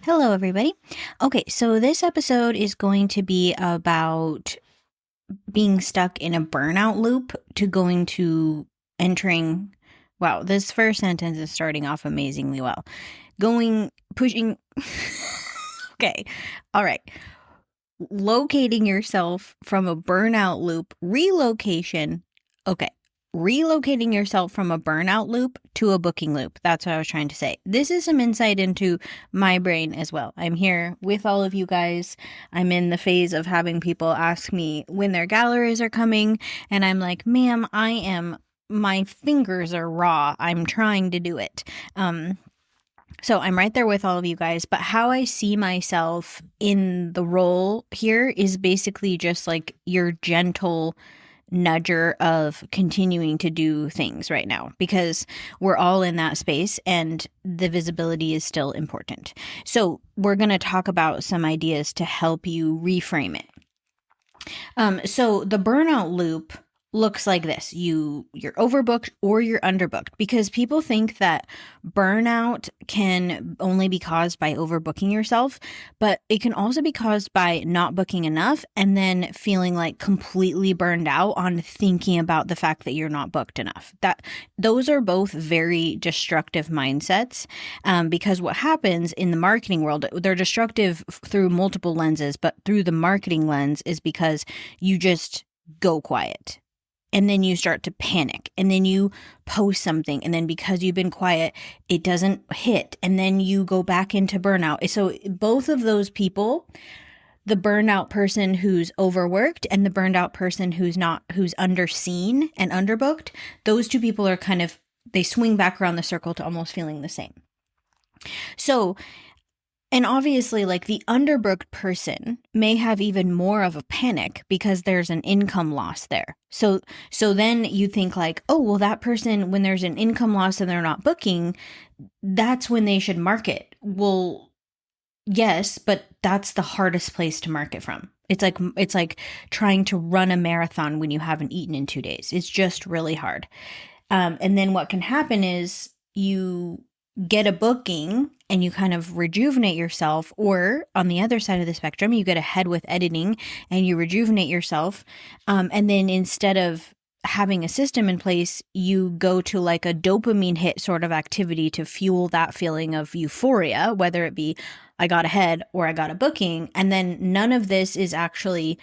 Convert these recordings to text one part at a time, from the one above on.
Hello, everybody. Okay, so this episode is going to be about being stuck in a burnout loop to going to entering. Wow, this first sentence is starting off amazingly well. Pushing. Okay, all right. Locating yourself from a burnout loop, relocation. Okay, relocating yourself from a burnout loop to a booking loop. That's what I was trying to say. This is some insight into my brain as well. I'm here with all of you guys. I'm in the phase of having people ask me when their galleries are coming, and I'm like, ma'am, my fingers are raw. I'm trying to do it. So I'm right there with all of you guys, but how I see myself in the role here is basically just like your gentle nudger of continuing to do things right now because we're all in that space and the visibility is still important. So we're going to talk about some ideas to help you reframe it. So the burnout loop looks like this. You're overbooked or you're underbooked because people think that burnout can only be caused by overbooking yourself, but it can also be caused by not booking enough and then feeling like completely burned out on thinking about the fact that you're not booked enough. Those are both very destructive mindsets because what happens in the marketing world, they're destructive through multiple lenses, but through the marketing lens is because you just go quiet. And then you start to panic and then you post something. And then because you've been quiet, it doesn't hit. And then you go back into burnout. So both of those people, the burnout person who's overworked and the burned out person who's underseen and underbooked, those two people are they swing back around the circle to almost feeling the same. So, and obviously, like the underbooked person may have even more of a panic because there's an income loss there. So then you think like, oh, well, that person, when there's an income loss and they're not booking, that's when they should market. Well, yes, but that's the hardest place to market from. It's like trying to run a marathon when you haven't eaten in 2 days. It's just really hard. And then what can happen is you get a booking and you kind of rejuvenate yourself, or on the other side of the spectrum, you get ahead with editing and you rejuvenate yourself. And then instead of having a system in place, you go to like a dopamine hit sort of activity to fuel that feeling of euphoria, whether it be I got ahead or I got a booking. And then none of this is actually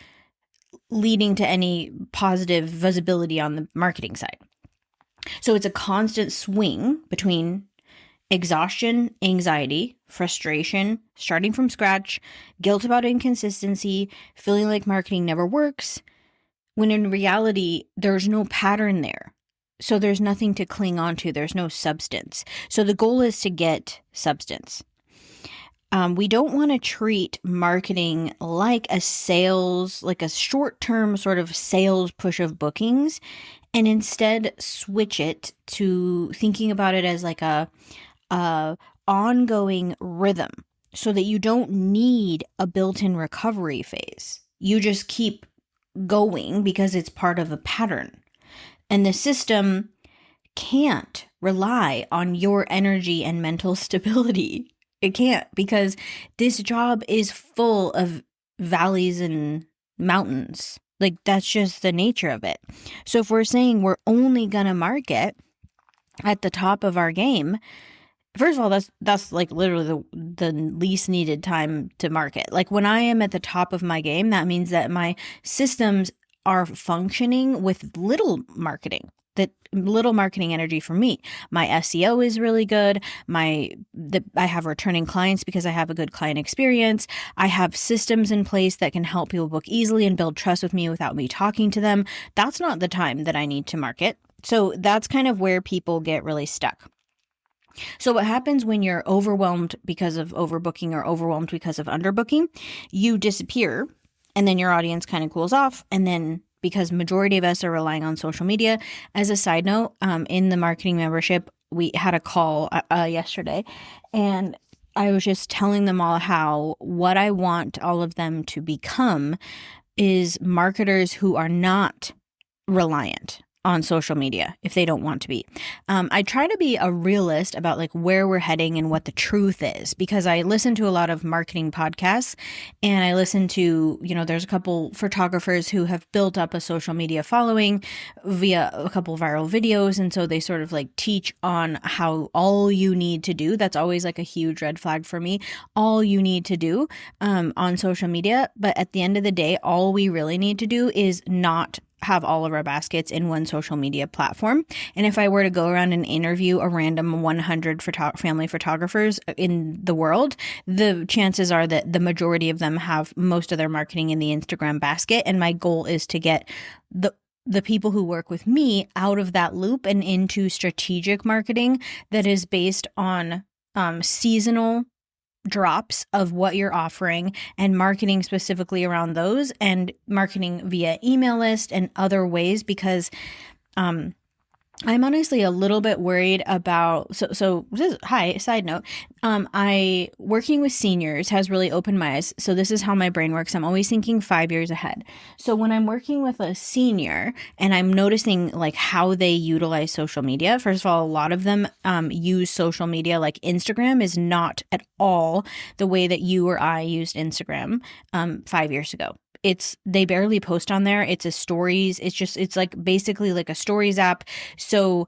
leading to any positive visibility on the marketing side. So it's a constant swing between exhaustion, anxiety, frustration, starting from scratch, guilt about inconsistency, feeling like marketing never works, when in reality, there's no pattern there. So there's nothing to cling on to. There's no substance. So the goal is to get substance. We don't want to treat marketing like a short-term sort of sales push of bookings, and instead switch it to thinking about it as like a ongoing rhythm so that you don't need a built-in recovery phase. You just keep going because it's part of a pattern. And the system can't rely on your energy and mental stability. It can't, because this job is full of valleys and mountains. Like, that's just the nature of it. So if we're saying we're only gonna market at the top of our game, first of all, that's like literally the least needed time to market. Like when I am at the top of my game, that means that my systems are functioning with little marketing energy for me. My SEO is really good. I have returning clients because I have a good client experience. I have systems in place that can help people book easily and build trust with me without me talking to them. That's not the time that I need to market. So that's kind of where people get really stuck. So what happens when you're overwhelmed because of overbooking or overwhelmed because of underbooking? You disappear and then your audience kind of cools off. And then because majority of us are relying on social media, as a side note, in the marketing membership, we had a call yesterday and I was just telling them all how what I want all of them to become is marketers who are not reliant on social media if they don't want to be. I try to be a realist about like where we're heading and what the truth is, because I listen to a lot of marketing podcasts, and I listen to, there's a couple photographers who have built up a social media following via a couple viral videos. And so they sort of like teach on how all you need to do, that's always like a huge red flag for me, all you need to do on social media. But at the end of the day, all we really need to do is not have all of our baskets in one social media platform. And if I were to go around and interview a random 100 family photographers in the world, the chances are that the majority of them have most of their marketing in the Instagram basket. And my goal is to get the people who work with me out of that loop and into strategic marketing that is based on seasonal drops of what you're offering and marketing specifically around those, and marketing via email list and other ways, because I'm honestly a little bit worried about, side note, I working with seniors has really opened my eyes. So this is how my brain works. I'm always thinking 5 years ahead. So when I'm working with a senior and I'm noticing like how they utilize social media, first of all, a lot of them use social media. Like Instagram is not at all the way that you or I used Instagram 5 years ago. They barely post on there. It's a stories. It's like basically like a stories app. So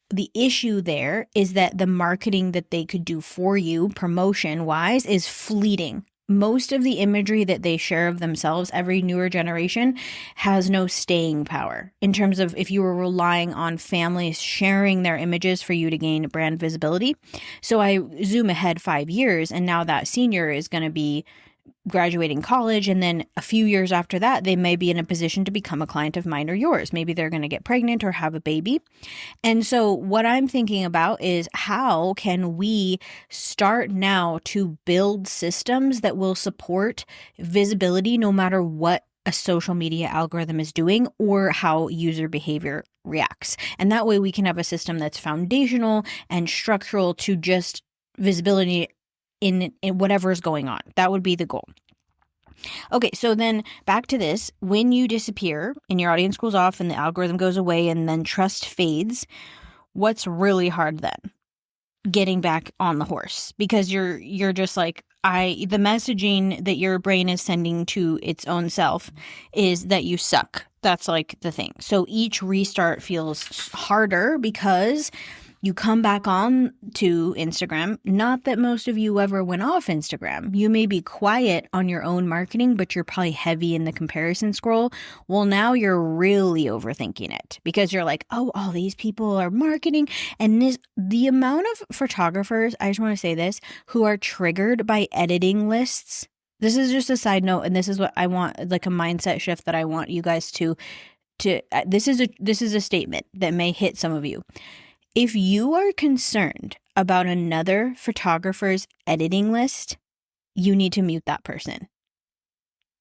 the issue there is that the marketing that they could do for you promotion wise is fleeting. Most of the imagery that they share of themselves, every newer generation, has no staying power in terms of if you were relying on families sharing their images for you to gain brand visibility. So I zoom ahead 5 years, and now that senior is going to be graduating college, and then a few years after that, they may be in a position to become a client of mine or yours. Maybe they're going to get pregnant or have a baby. And so what I'm thinking about is how can we start now to build systems that will support visibility no matter what a social media algorithm is doing or how user behavior reacts. And that way we can have a system that's foundational and structural to just visibility in whatever is going on. That would be the goal. Okay, so then back to this. When you disappear and your audience cools off and the algorithm goes away and then trust fades, what's really hard then? Getting back on the horse, because you're just like, the messaging that your brain is sending to its own self is that you suck. That's like the thing. So each restart feels harder because you come back on to Instagram. Not that most of you ever went off Instagram. You may be quiet on your own marketing, but you're probably heavy in the comparison scroll. Well, now you're really overthinking it because you're like, oh, all these people are marketing. And the amount of photographers, I just want to say this, who are triggered by editing lists. This is just a side note. And this is what I want, like a mindset shift that I want you guys to this is a statement that may hit some of you. If you are concerned about another photographer's editing list, you need to mute that person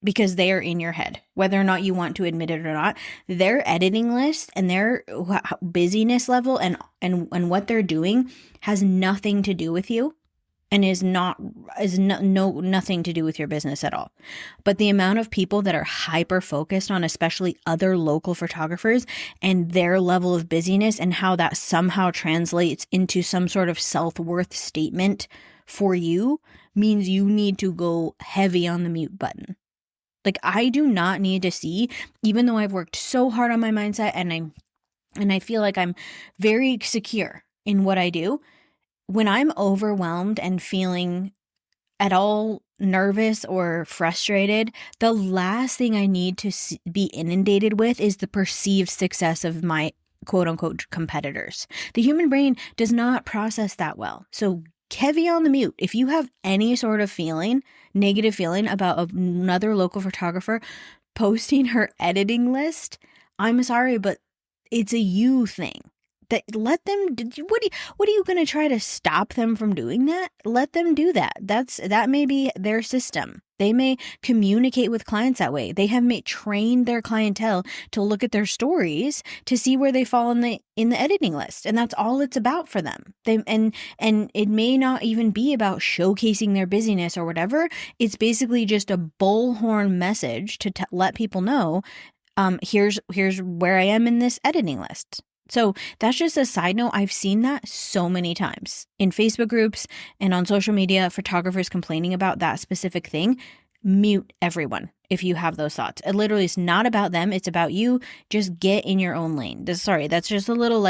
because they are in your head, whether or not you want to admit it or not. Their editing list and their busyness level and what they're doing has nothing to do with you and is nothing to do with your business at all. But the amount of people that are hyper focused on especially other local photographers and their level of busyness and how that somehow translates into some sort of self-worth statement for you means you need to go heavy on the mute button. Like, I do not need to see, even though I've worked so hard on my mindset and I feel like I'm very secure in what I do. When I'm overwhelmed and feeling at all nervous or frustrated, the last thing I need to be inundated with is the perceived success of my quote unquote competitors. The human brain does not process that well. So heavy on the mute. If you have any sort of negative feeling about another local photographer posting her editing list, I'm sorry, but it's a you thing. Let them. What are you going to try to stop them from doing that? Let them do that. That may be their system. They may communicate with clients that way. They have trained their clientele to look at their stories to see where they fall in the editing list, and that's all it's about for them. And it may not even be about showcasing their busyness or whatever. It's basically just a bullhorn message to let people know Here's where I am in this editing list. So that's just a side note. I've seen that so many times in Facebook groups and on social media, photographers complaining about that specific thing. Mute everyone if you have those thoughts. It literally is not about them. It's about you. Just get in your own lane. That's just a little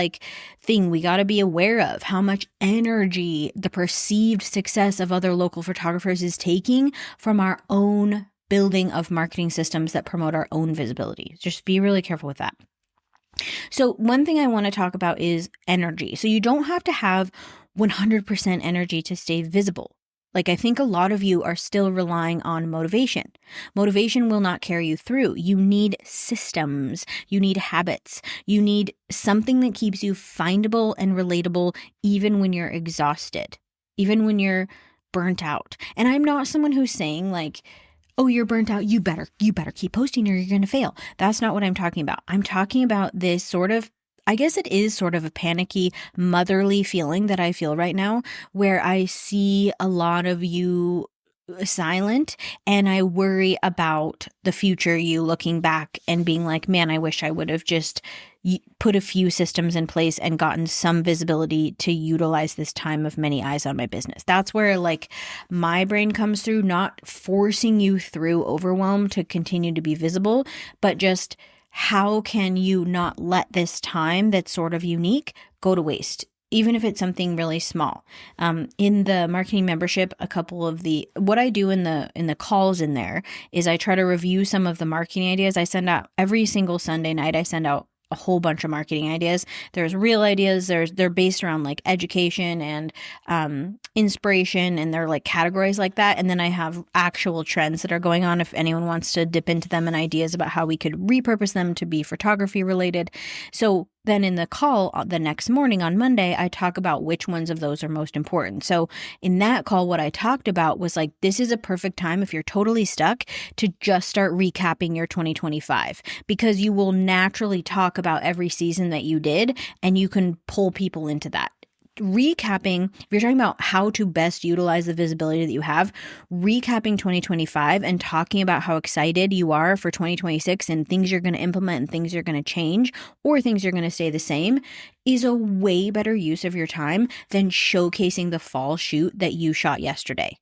thing we got to be aware of, how much energy the perceived success of other local photographers is taking from our own building of marketing systems that promote our own visibility. Just be really careful with that. So one thing I want to talk about is energy. So you don't have to have 100% energy to stay visible. I think a lot of you are still relying on motivation. Motivation will not carry you through. You need systems. You need habits. You need something that keeps you findable and relatable even when you're exhausted, even when you're burnt out. And I'm not someone who's saying oh, you're burnt out, you better keep posting or you're going to fail. That's not what I'm talking about. I'm talking about this sort of, I guess it is sort of a panicky, motherly feeling that I feel right now, where I see a lot of you silent and I worry about the future you looking back and being like, man, I wish I would have just put a few systems in place and gotten some visibility to utilize this time of many eyes on my business. That's where my brain comes through, not forcing you through overwhelm to continue to be visible, but just how can you not let this time that's sort of unique go to waste? Even if it's something really small. In the marketing membership, a couple of what I do in the calls in there is I try to review some of the marketing ideas I send out every single Sunday night. I send out a whole bunch of marketing ideas. There's real ideas. They're based around education and inspiration, and they're categories like that. And then I have actual trends that are going on if anyone wants to dip into them and ideas about how we could repurpose them to be photography related. So then in the call the next morning on Monday, I talk about which ones of those are most important. So in that call, what I talked about was this is a perfect time if you're totally stuck to just start recapping your 2025, because you will naturally talk about every season that you did and you can pull people into that. Recapping, if you're talking about how to best utilize the visibility that you have, recapping 2025 and talking about how excited you are for 2026 and things you're going to implement and things you're going to change or things you're going to stay the same is a way better use of your time than showcasing the fall shoot that you shot yesterday.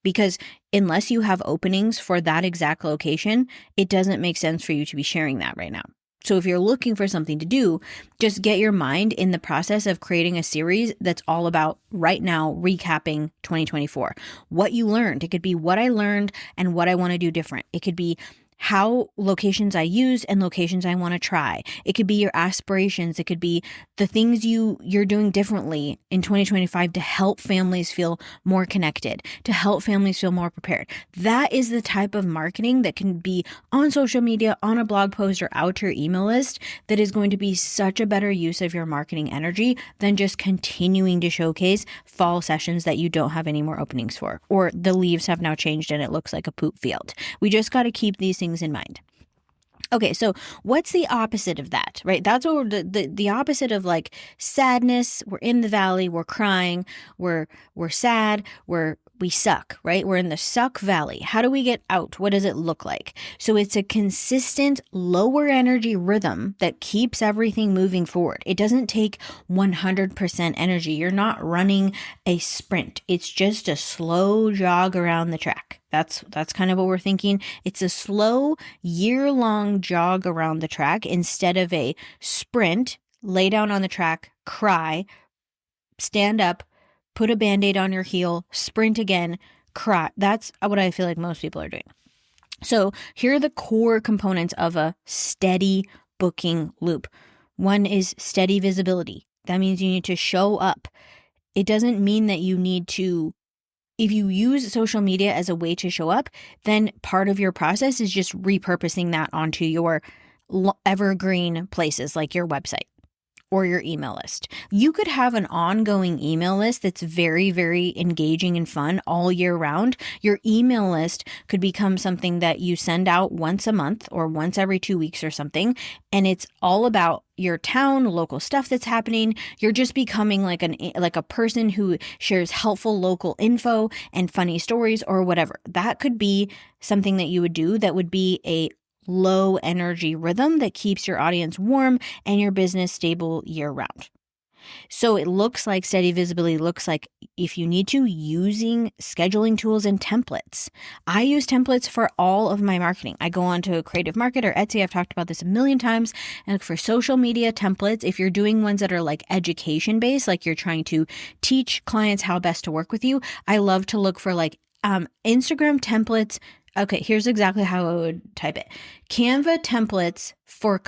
Because unless you have openings for that exact location, it doesn't make sense for you to be sharing that right now. So if you're looking for something to do, just get your mind in the process of creating a series that's all about right now recapping 2024. What you learned. It could be what I learned and what I want to do different. It could be how locations I used and locations I want to try. It could be your aspirations. It could be the things you're doing differently in 2025 to help families feel more connected, to help families feel more prepared. That is the type of marketing that can be on social media, on a blog post, or out to your email list that is going to be such a better use of your marketing energy than just continuing to showcase fall sessions that you don't have any more openings for, or the leaves have now changed and it looks like a poop field. We just got to keep these things in mind. Okay, so what's the opposite of that, right? That's what the opposite of sadness. We're in the valley, we're crying, we're sad, we suck, right? We're in the suck valley. How do we get out? What does it look like? So it's a consistent lower energy rhythm that keeps everything moving forward. It doesn't take 100% energy. You're not running a sprint. It's just a slow jog around the track. That's kind of what we're thinking. It's a slow year-long jog around the track instead of a sprint, lay down on the track, cry, stand up, put a Band-Aid on your heel, sprint again, cry. That's what I feel like most people are doing. So here are the core components of a steady booking loop. One is steady visibility. That means you need to show up. It doesn't mean that you need to, if you use social media as a way to show up, then part of your process is just repurposing that onto your evergreen places like your website or your email list. You could have an ongoing email list that's very, very engaging and fun all year round. Your email list could become something that you send out once a month or once every 2 weeks or something. And it's all about your town, local stuff that's happening. You're just becoming like a person who shares helpful local info and funny stories or whatever. That could be something that you would do that would be a low energy rhythm that keeps your audience warm and your business stable year round. So it looks like steady visibility looks like, if you need to, using scheduling tools and templates. I use templates for all of my marketing. I go onto a Creative Market or Etsy. I've talked about this a million times, and look for social media templates. If you're doing ones that are like education based, like you're trying to teach clients how best to work with you, I love to look for like Instagram templates. Okay, here's exactly how I would type it. Canva templates for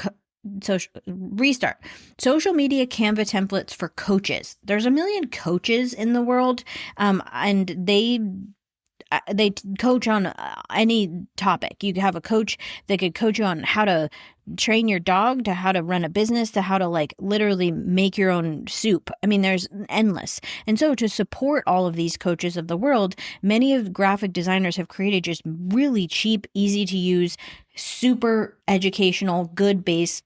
social media Canva templates for coaches. There's a million coaches in the world, and they coach on any topic. You have a coach that could coach you on how to train your dog, to how to run a business, to how to like literally make your own soup. I mean, there's endless. And so to support all of these coaches of the world, many of the graphic designers have created just really cheap, easy to use, super educational, good base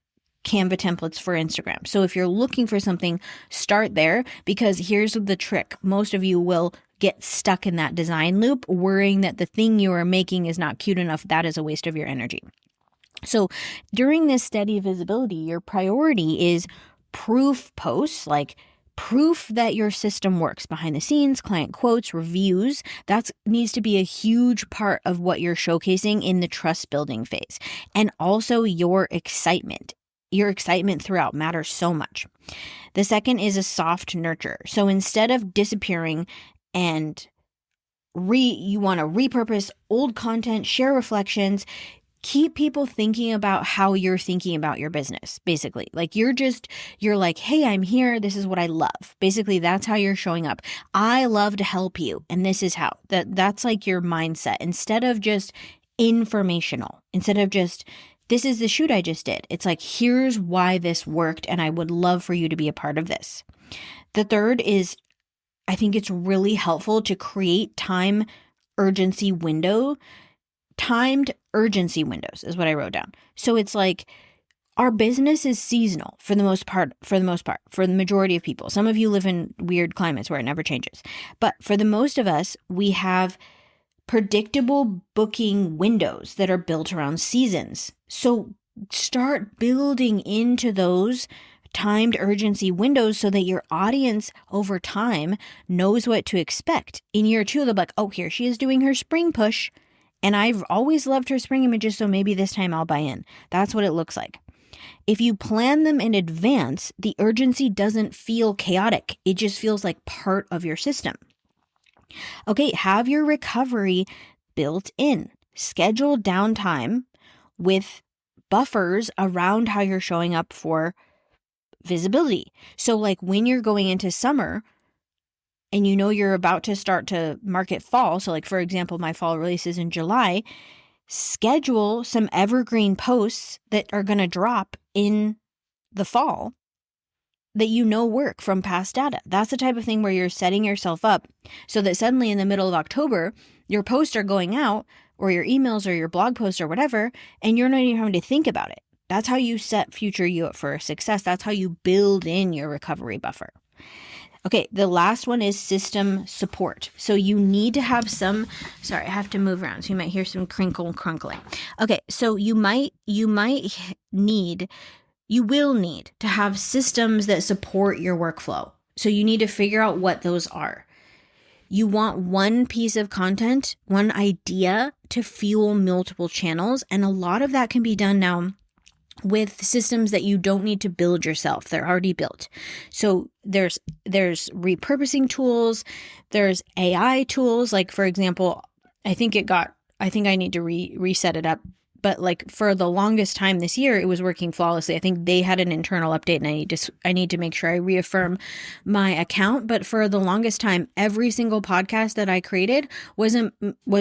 Canva templates for Instagram. So if you're looking for something, start there, because here's the trick. Most of you will get stuck in that design loop, worrying that the thing you are making is not cute enough. That is a waste of your energy. So during this steady visibility, your priority is proof posts, like proof that your system works behind the scenes, client quotes, reviews. That needs to be a huge part of what you're showcasing in the trust building phase. And also your excitement. Your excitement throughout matters so much. The second is a soft nurture. So instead of disappearing and you want to repurpose old content, share reflections, keep people thinking about how you're thinking about your business, basically. Like you're like, hey, I'm here. This is what I love. Basically, that's how you're showing up. I love to help you. And this is how. That's like your mindset. Instead of just informational, instead of just, this is the shoot I just did. It's like, here's why this worked, and I would love for you to be a part of this. The third is, I think it's really helpful to create timed urgency windows is what I wrote down. So it's like, our business is seasonal for the most part, for the majority of people. Some of you live in weird climates where it never changes. But for the most of us, we have predictable booking windows that are built around seasons. So start building into those timed urgency windows so that your audience over time knows what to expect. In year 2, they'll be like, oh, here she is doing her spring push. And I've always loved her spring images, so maybe this time I'll buy in. That's what it looks like. If you plan them in advance, the urgency doesn't feel chaotic. It just feels like part of your system. Okay, have your recovery built in. Schedule downtime with buffers around how you're showing up for visibility. So like when you're going into summer and you know you're about to start to market fall, so like for example, my fall release is in July, schedule some evergreen posts that are going to drop in the fall that you know work from past data. That's the type of thing where you're setting yourself up so that suddenly in the middle of October, your posts are going out, or your emails or your blog posts or whatever, and you're not even having to think about it. That's how you set future you up for success. That's how you build in your recovery buffer. Okay, the last one is system support. So you need to have sorry, I have to move around, so you might hear some crunkling. Okay, so you will need to have systems that support your workflow. So you need to figure out what those are. You want one piece of content, one idea to fuel multiple channels. And a lot of that can be done now with systems that you don't need to build yourself. They're already built. So there's repurposing tools, there's AI tools. Like for example, I think I need to reset it up. But like for the longest time this year, it was working flawlessly. I think they had an internal update, and I need to make sure I reaffirm my account. But for the longest time, every single podcast that I created was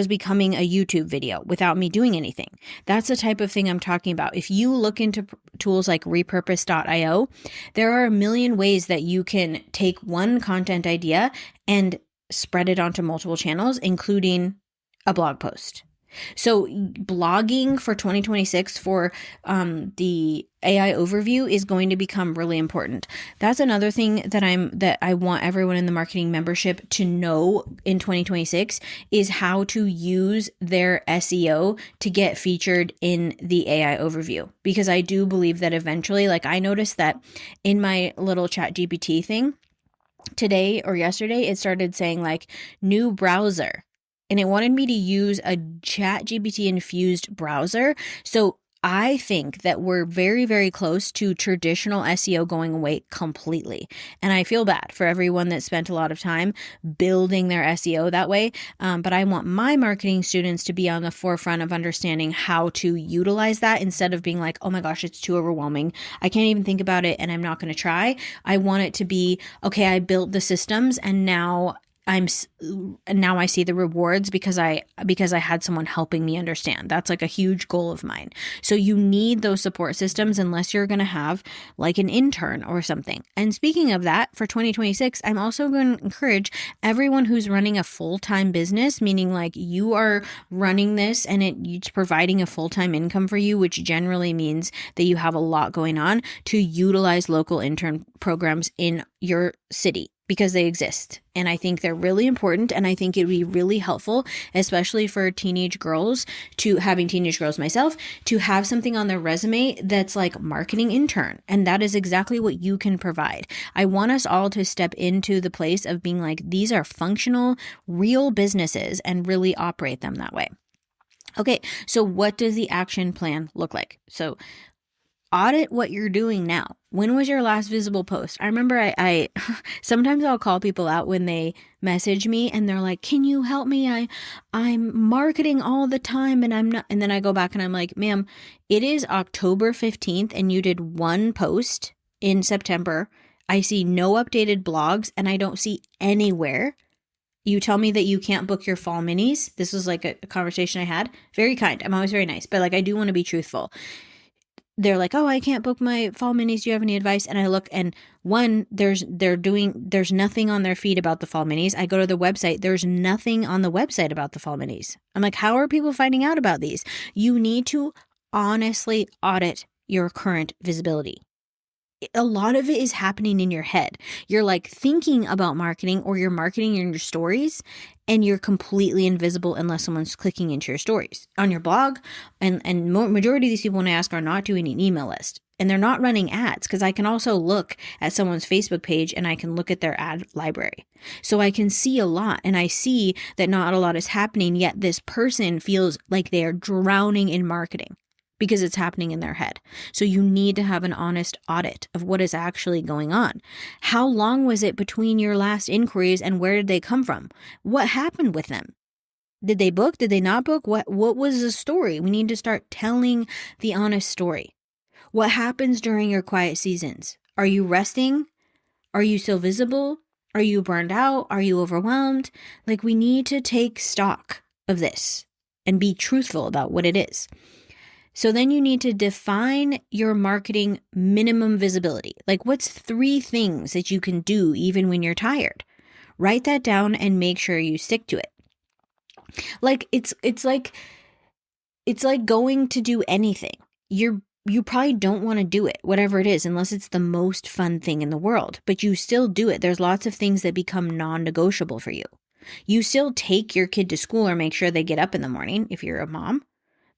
becoming a YouTube video without me doing anything. That's the type of thing I'm talking about. If you look into tools like repurpose.io, there are a million ways that you can take one content idea and spread it onto multiple channels, including a blog post. So blogging for 2026 for the AI overview is going to become really important. That's another thing that I want everyone in the marketing membership to know in 2026 is how to use their SEO to get featured in the AI overview. Because I do believe that eventually, like I noticed that in my little chat GPT thing today or yesterday, it started saying like new browser. And it wanted me to use a chat GPT infused browser. So I think that we're very, very close to traditional SEO going away completely. And I feel bad for everyone that spent a lot of time building their SEO that way. But I want my marketing students to be on the forefront of understanding how to utilize that instead of being like, oh my gosh, it's too overwhelming. I can't even think about it and I'm not going to try. I want it to be, okay, I built the systems and now I see the rewards because I had someone helping me understand. That's like a huge goal of mine. So you need those support systems unless you're going to have like an intern or something. And speaking of that, for 2026, I'm also going to encourage everyone who's running a full-time business, meaning like you are running this and it's providing a full-time income for you, which generally means that you have a lot going on, to utilize local intern programs in your city, because they exist. And I think they're really important. And I think it'd be really helpful, especially for teenage girls, having teenage girls myself, to have something on their resume that's like marketing intern. And that is exactly what you can provide. I want us all to step into the place of being like, these are functional, real businesses and really operate them that way. Okay, so what does the action plan look like? So audit what you're doing now. When was your last visible post? I remember I sometimes I'll call people out when they message me and they're like, "Can you help me? I'm marketing all the time and I'm not." And then I go back and I'm like, "Ma'am, it is October 15th and you did one post in September. I see no updated blogs and I don't see anywhere. You tell me that you can't book your fall minis." This was like a conversation I had. Very kind. I'm always very nice, but like I do want to be truthful. They're like, "Oh, I can't book my fall minis. Do you have any advice?" And I look, and one, there's nothing on their feed about the fall minis. I go to the website. There's nothing on the website about the fall minis. I'm like, how are people finding out about these? You need to honestly audit your current visibility. A lot of it is happening in your head. You're like thinking about marketing, or you're marketing in your stories, and you're completely invisible unless someone's clicking into your stories on your blog. And majority of these people, when I ask, are not doing an email list, and they're not running ads, because I can also look at someone's Facebook page and I can look at their ad library. So I can see a lot, and I see that not a lot is happening, yet this person feels like they are drowning in marketing, because it's happening in their head. So you need to have an honest audit of what is actually going on. How long was it between your last inquiries and where did they come from? What happened with them? Did they book? Did they not book? What was the story? We need to start telling the honest story. What happens during your quiet seasons? Are you resting? Are you still visible? Are you burned out? Are you overwhelmed? Like, we need to take stock of this and be truthful about what it is. So then you need to define your marketing minimum visibility. Like, what's 3 things that you can do even when you're tired? Write that down and make sure you stick to it. Like, it's like going to do anything. You probably don't want to do it, whatever it is, unless it's the most fun thing in the world, but you still do it. There's lots of things that become non-negotiable for you. You still take your kid to school or make sure they get up in the morning if you're a mom.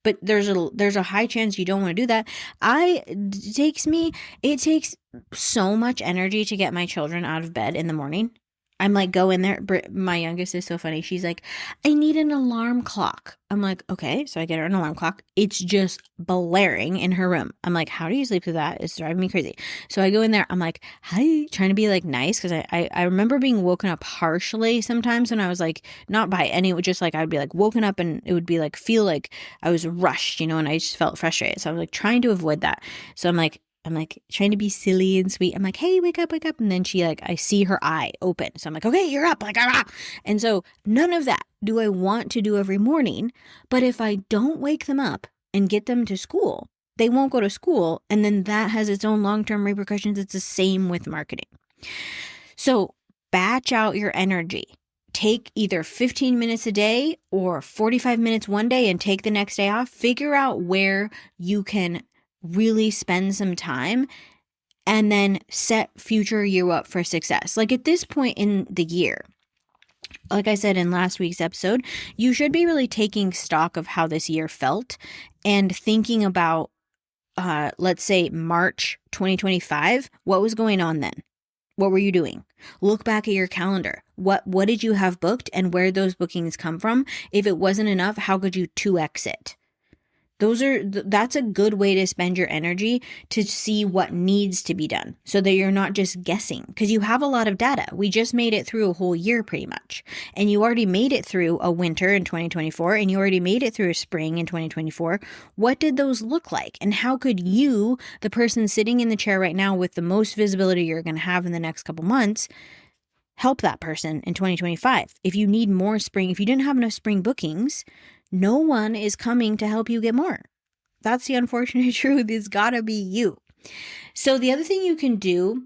But there's a high chance you don't want to do that. It takes so much energy to get my children out of bed in the morning. I'm like, go in there. My youngest is so funny. She's like, "I need an alarm clock." I'm like, okay. So I get her an alarm clock. It's just blaring in her room. I'm like, how do you sleep through that? It's driving me crazy. So I go in there. I'm like, hi, trying to be like nice. Cause I remember being woken up harshly sometimes when I was like, not by any, just like, I'd be like woken up and it would be like, feel like I was rushed, and I just felt frustrated. So I was like trying to avoid that. So I'm like trying to be silly and sweet. I'm like, "Hey, wake up, wake up." And then I see her eye open. So I'm like, "Okay, you're up." Like, ah. And so none of that do I want to do every morning. But if I don't wake them up and get them to school, they won't go to school. And then that has its own long-term repercussions. It's the same with marketing. So batch out your energy. take either 15 minutes a day or 45 minutes one day and take the next day off. Figure out where you can really spend some time and then set future you up for success. Like at this point in the year, like I said in last week's episode, you should be really taking stock of how this year felt and thinking about, let's say March 2025, what was going on then? What were you doing? Look back at your calendar. What did you have booked and where those bookings come from? If it wasn't enough, how could you 2x it? That's a good way to spend your energy to see what needs to be done so that you're not just guessing, because you have a lot of data. We just made it through a whole year pretty much. And you already made it through a winter in 2024 and you already made it through a spring in 2024. What did those look like? And how could you, the person sitting in the chair right now with the most visibility you're going to have in the next couple months, help that person in 2025? If you need more spring, if you didn't have enough spring bookings, no one is coming to help you get more. That's the unfortunate truth. It's gotta be you. So the other thing you can do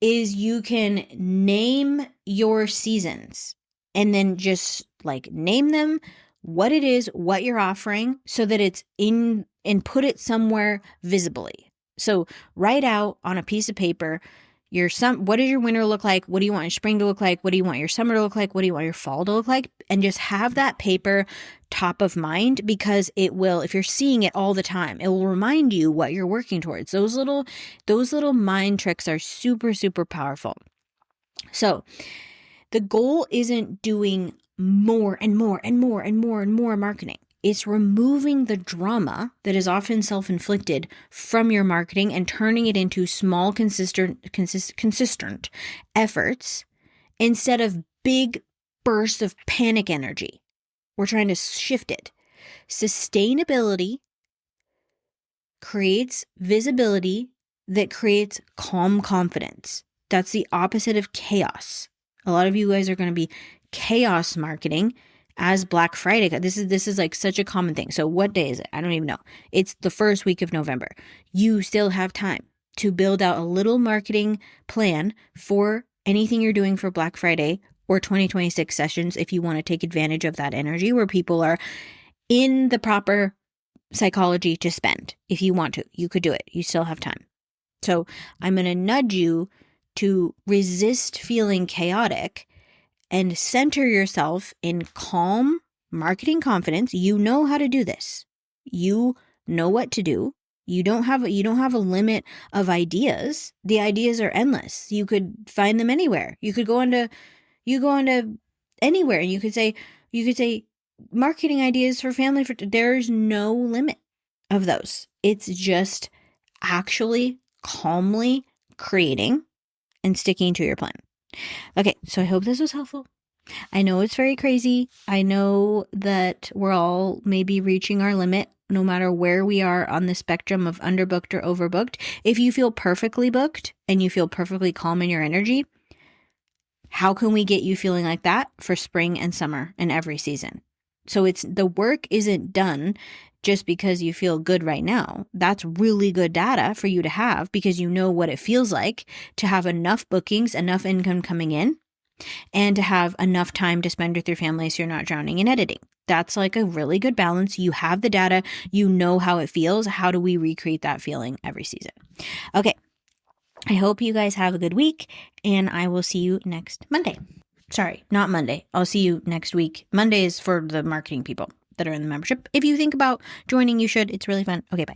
is you can name your seasons and then just like name them, what it is, what you're offering, so that it's in and put it somewhere visibly. So write out on a piece of paper what does your winter look like? What do you want your spring to look like? What do you want your summer to look like? What do you want your fall to look like? And just have that paper top of mind, because it will, if you're seeing it all the time, it will remind you what you're working towards. Those little mind tricks are super, super powerful. So the goal isn't doing more and more and more and more and more marketing. It's removing the drama that is often self-inflicted from your marketing and turning it into small, consistent efforts instead of big bursts of panic energy. We're trying to shift it. Sustainability creates visibility that creates calm confidence. That's the opposite of chaos. A lot of you guys are going to be chaos marketing as Black Friday. This is like such a common thing. So what day is it? I don't even know. It's the first week of November. You still have time to build out a little marketing plan for anything you're doing for Black Friday or 2026 sessions if you want to take advantage of that energy where people are in the proper psychology to spend. If you want to, you could do it. You still have time. So I'm going to nudge you to resist feeling chaotic and center yourself in calm marketing confidence. You know how to do this. You know what to do. You don't have a limit of ideas. The ideas are endless. You could find them anywhere. You go onto anywhere and you could say marketing ideas for family. There's no limit of those. It's just actually calmly creating and sticking to your plan. Okay, so I hope this was helpful. I know it's very crazy. I know that we're all maybe reaching our limit no matter where we are on the spectrum of underbooked or overbooked. If you feel perfectly booked and you feel perfectly calm in your energy, how can we get you feeling like that for spring and summer and every season? So the work isn't done just because you feel good right now. That's really good data for you to have, because you know what it feels like to have enough bookings, enough income coming in, and to have enough time to spend with your family so you're not drowning in editing. That's like a really good balance. You have the data. You know how it feels. How do we recreate that feeling every season? Okay. I hope you guys have a good week, and I will see you next Monday. Sorry, not Monday. I'll see you next week. Monday is for the marketing people that are in the membership. If you think about joining, you should. It's really fun. Okay, bye.